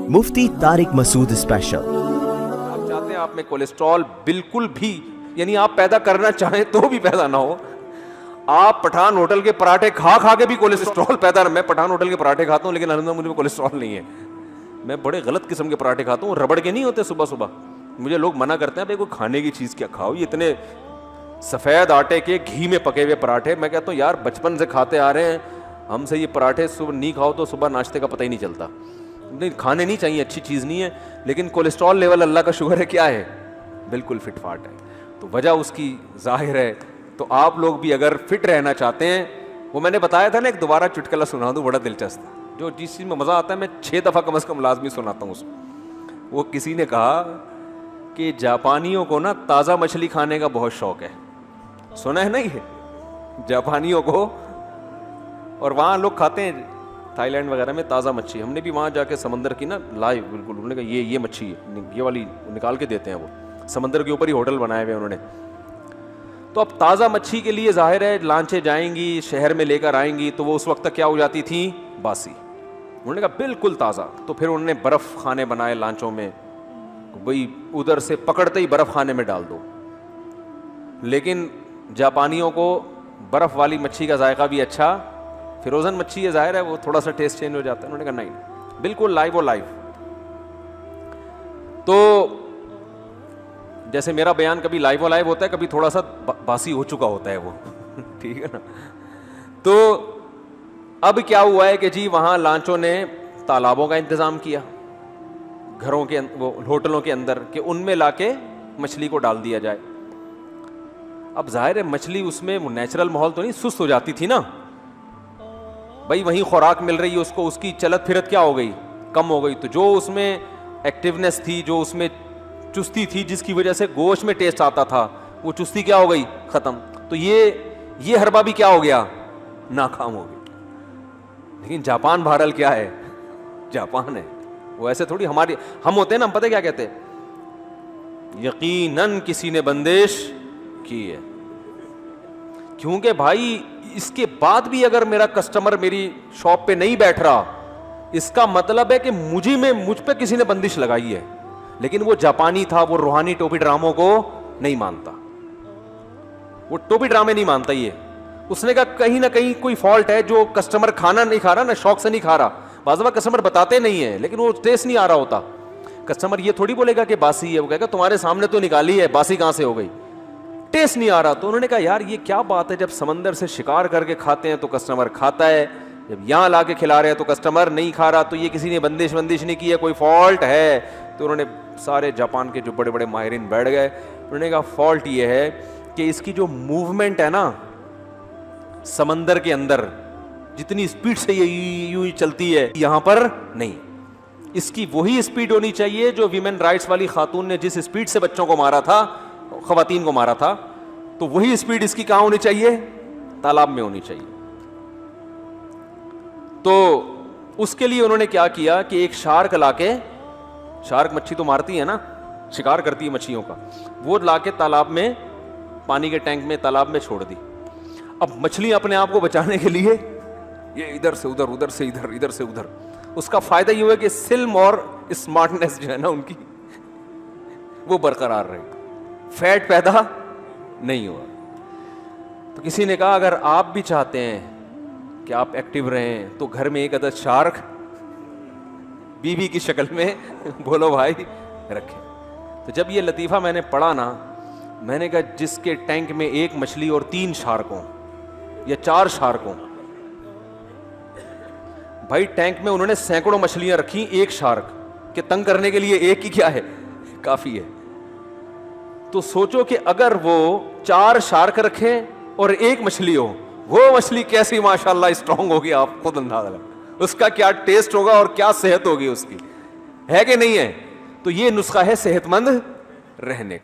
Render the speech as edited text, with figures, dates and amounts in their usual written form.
مفتی طارق مسعود special. آپ چاہتے ہیں آپ میں کولیسٹرول بالکل بھی یعنی آپ پیدا کرنا چاہیں تو بھی پیدا نہ ہو. آپ پٹھان ہوٹل کے پراٹھے کھا کھا کے بھی کولیسٹرول پیدا نہ. میں پٹھان ہوٹل کے پراٹھے کھاتا ہوں لیکن الحمدللہ مجھ میں کولیسٹرول نہیں ہے. میں بڑے غلط قسم کے پراٹھے کھاتا ہوں, ربڑ کے نہیں ہوتے. صبح صبح مجھے لوگ منع کرتے ہیں بھائی کوئی کھانے کی چیز کیا کھاؤ, یہ اتنے سفید آٹے کے گھی میں پکے ہوئے پراٹھے. میں کہتا ہوں یار بچپن سے کھاتے آ رہے ہیں ہم سے یہ پراٹھے, صبح نہیں کھاؤ تو صبح ناشتے کا پتہ ہی نہیں چلتا. نہیں کھانے نہیں چاہیے, اچھی چیز نہیں ہے, لیکن کولیسٹرول لیول اللہ کا شکر ہے کیا ہے, بالکل فٹ فاٹ ہے. تو وجہ اس کی ظاہر ہے. تو آپ لوگ بھی اگر فٹ رہنا چاہتے ہیں, وہ میں نے بتایا تھا نا, ایک دوبارہ چٹکلا سنا دوں بڑا دلچسپ, جو جس چیز میں مزہ آتا ہے میں 6 دفعہ کم از کم لازمی سناتا ہوں اس کو. وہ کسی نے کہا کہ جاپانیوں کو نا تازہ مچھلی کھانے کا بہت شوق ہے. سنا ہے نا یہ جاپانیوں کو, اور وہاں لوگ کھاتے ہیں تھائی لینڈ وغیرہ میں تازہ مچھلی. ہم نے بھی وہاں جا کے سمندر کی نا لائیو بالکل, انہوں نے کہا یہ مچھلی ہے, یہ والی نکال کے دیتے ہیں. وہ سمندر کے اوپر ہی ہوٹل بنائے ہوئے انہوں نے. تو اب تازہ مچھلی کے لیے ظاہر ہے لانچیں جائیں گی شہر میں لے کر آئیں گی, تو وہ اس وقت تک کیا ہو جاتی تھیں, باسی. انہوں نے کہا بالکل تازہ. تو پھر انہوں نے برف خانے بنائے لانچوں میں, وہی ادھر سے پکڑتے ہی برف خانے میں ڈال دو. لیکن جاپانیوں کو برف والی مچھلی کا ذائقہ بھی اچھا, فروزن مچھلی ہے ظاہر ہے وہ تھوڑا سا ٹیسٹ چینج ہو جاتا ہے. انہوں نے کہا نہیں بالکل لائیو و لائیو. تو جیسے میرا بیان کبھی لائیو و لائیو ہوتا ہے, کبھی تھوڑا سا باسی ہو چکا ہوتا ہے وہ ٹھیک ہے نا. تو اب کیا ہوا ہے کہ جی وہاں لانچوں نے تالابوں کا انتظام کیا گھروں کے وہ ہوٹلوں کے اندر, کہ ان میں لا کے مچھلی کو ڈال دیا جائے. اب ظاہر ہے مچھلی اس میں نیچرل ماحول تو نہیں, سست ہو جاتی تھی نا بھائی, وہیں خوراک مل رہی ہے اس کو, اس کی چلت پھرت کیا ہو گئی, کم ہو گئی. تو جو اس میں ایکٹیونیس تھی, جو اس میں چستی تھی, جس کی وجہ سے گوشت میں ٹیسٹ آتا تھا, وہ چستی کیا ہو گئی, ختم. تو یہ حربہ بھی کیا ہو گیا, ناکام ہو گیا. لیکن جاپان بہرحال کیا ہے, جاپان ہے, وہ ایسے تھوڑی ہماری ہم ہوتے ہیں نا, ہم پتہ کیا کہتے ہیں, یقیناً کسی نے بندش کی ہے. کیونکہ بھائی اس کے بعد بھی اگر میرا کسٹمر میری شاپ پہ نہیں بیٹھ رہا, اس کا مطلب ہے کہ مجھ پہ کسی نے بندش لگائی ہے. لیکن وہ جاپانی تھا, وہ روحانی ٹوپی ڈراموں کو نہیں مانتا, وہ ٹوپی ڈرامے نہیں مانتا. یہ اس نے کہا کہیں نہ کہیں کوئی فالٹ ہے, جو کسٹمر کھانا نہیں کھا رہا نا, شوق سے نہیں کھا رہا. بعض دفعہ کسٹمر بتاتے نہیں ہیں لیکن وہ ٹیسٹ نہیں آ رہا ہوتا. کسٹمر یہ تھوڑی بولے گا کہ باسی ہے, وہ کہے گا تمہارے سامنے تو نکالی ہے, باسی کہاں سے ہو گئی, ٹیسٹ نہیں آ رہا. تو انہوں نے کہا یار یہ کیا بات ہے, جب سمندر سے شکار کر کے کھاتے ہیں تو کسٹمر کھاتا ہے, جب یہاں لا کے کھلا رہے ہیں تو کسٹمر نہیں کھا رہا, تو یہ کسی نے بندش نہیں کی ہے, کوئی فالٹ ہے. تو انہوں نے سارے جاپان کے جو بڑے بڑے ماہرین بیٹھ گئے, انہوں نے کہا فالٹ یہ ہے کہ اس کی جو موومنٹ ہے نا سمندر کے اندر, جتنی اسپیڈ سے یہ یوں ہی چلتی ہے, یہاں پر نہیں. اس کی وہی اسپیڈ ہونی چاہیے جو ویمن رائٹس والی خاتون نے جس اسپیڈ سے بچوں کو مارا تھا, خواتین کو مارا تھا, تو وہی اسپیڈ اس کی کہاں ہونی چاہیے, تالاب میں ہونی چاہیے. تو اس کے لیے انہوں نے کیا کیا کہ ایک شارک لا کے, شارک مچھلی تو مارتی ہے نا, شکار کرتی ہے مچھلیوں کا, وہ لا کے تالاب میں, پانی کے ٹینک میں, تالاب میں چھوڑ دی. اب مچھلیاں اپنے آپ کو بچانے کے لیے یہ ادھر سے ادھر, ادھر سے ادھر, ادھر سے ادھر. اس کا فائدہ یہ ہوا کہ سلم اور اسمارٹنیس جو ہے نا ان کی وہ برقرار رہی, فیٹ پیدا نہیں ہوا. تو کسی نے کہا اگر آپ بھی چاہتے ہیں کہ آپ ایکٹیو رہیں تو گھر میں ایک عدد شارک بیوی کی شکل میں بولو بھائی رکھیں. تو جب یہ لطیفہ میں نے پڑھا نا, میں نے کہا جس کے ٹینک میں ایک مچھلی اور 3 شارک ہوں یا 4 شارک ہوں, بھائی ٹینک میں انہوں نے سینکڑوں مچھلیاں رکھی, ایک شارک کے تنگ کرنے کے لیے ایک ہی کیا ہے, کافی ہے. تو سوچو کہ اگر وہ 4 شارک رکھیں اور ایک مچھلی ہو, وہ مچھلی کیسی ماشاءاللہ اسٹرانگ ہوگی, آپ خود اندازہ لگا اس کا کیا ٹیسٹ ہوگا اور کیا صحت ہوگی اس کی, ہے کہ نہیں ہے. تو یہ نسخہ ہے صحت مند رہنے کا.